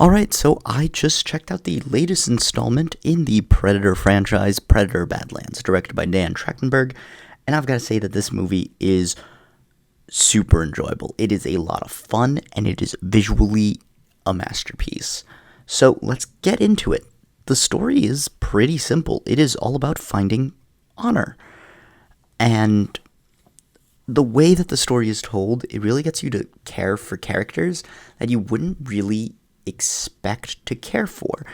Alright, so I just checked out the latest installment in the Predator franchise, Predator Badlands, directed by Dan Trachtenberg, and I've got to say that this movie is super enjoyable. It is a lot of fun, and it is visually a masterpiece. So let's get into it. The story is pretty simple. It is all about finding honor. And the way that the story is told, it really gets you to care for characters that you wouldn't really expect to care for.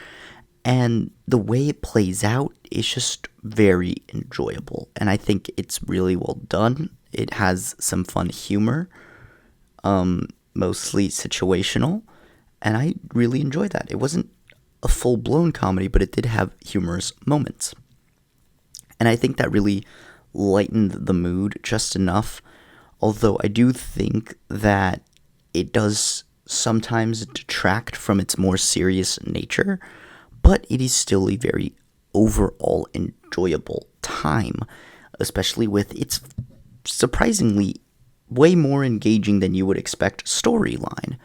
And the way it plays out is just very enjoyable. And I think it's really well done. It has some fun humor, mostly situational. And I really enjoyed that. It wasn't a full-blown comedy, but it did have humorous moments. And I think that really lightened the mood just enough. Although I do think that it does sometimes detract from its more serious nature, but it is still a very overall enjoyable time, especially with its surprisingly way more engaging than you would expect storyline.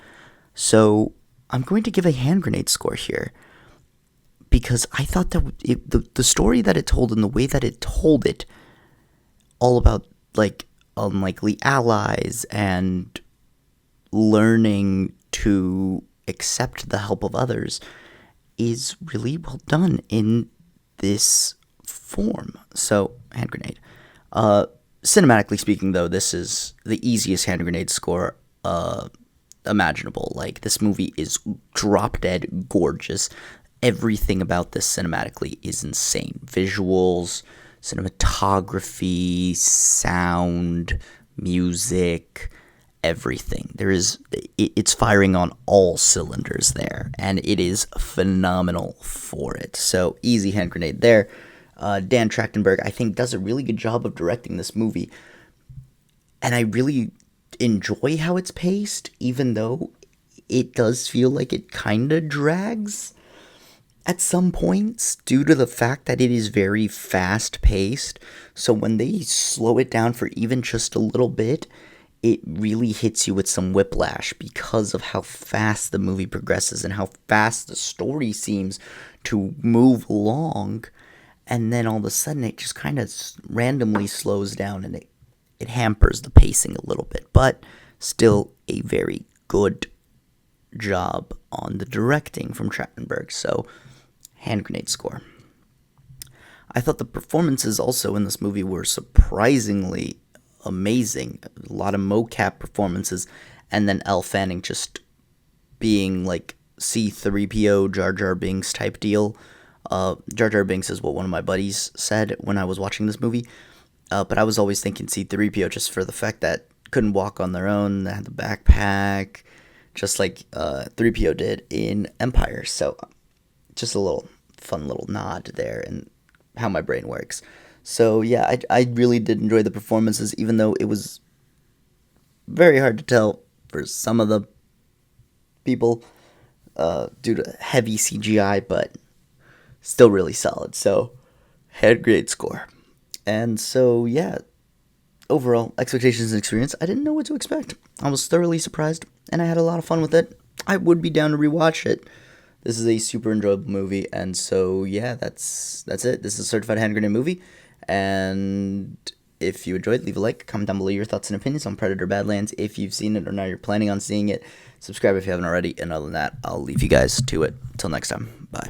So I'm going to give a hand grenade score here, because I thought that the story that it told and the way that it told it, all about like unlikely allies and learning to accept the help of others, is really well done in this form. So, hand grenade. Cinematically speaking, though, this is the easiest hand grenade score imaginable. Like, this movie is drop dead gorgeous. Everything about this cinematically is insane. Visuals, cinematography, sound, music, everything. It's firing on all cylinders there, and it is phenomenal for it. So, easy hand grenade there. Dan Trachtenberg, I think, does a really good job of directing this movie, and I really enjoy how it's paced, even though it does feel like it kind of drags at some points due to the fact that it is very fast-paced. So when they slow it down for even just a little bit, it really hits you with some whiplash because of how fast the movie progresses and how fast the story seems to move along. And then all of a sudden it just kind of randomly slows down, and it hampers the pacing a little bit. But still a very good job on the directing from Trachtenberg. So, hand grenade score. I thought the performances also in this movie were surprisingly amazing. A lot of mocap performances, and then Elle Fanning just being like C-3PO Jar Jar Binks type deal. Jar Jar Binks is what one of my buddies said when I was watching this movie, but I was always thinking C-3PO just for the fact that couldn't walk on their own, they had the backpack, just like 3PO did in Empire. So just a little fun little nod there and how my brain works. So yeah, I really did enjoy the performances, even though it was very hard to tell for some of the people due to heavy CGI, but still really solid. So, hand grenade score. And so yeah, overall expectations and experience, I didn't know what to expect. I was thoroughly surprised, and I had a lot of fun with it. I would be down to rewatch it. This is a super enjoyable movie, and so yeah, that's it. This is a certified hand grenade movie, and if you enjoyed, leave a like, comment down below your thoughts and opinions on Predator Badlands if you've seen it or now you're planning on seeing it. Subscribe if you haven't already, and other than that, I'll leave you guys to it. Until next time, bye.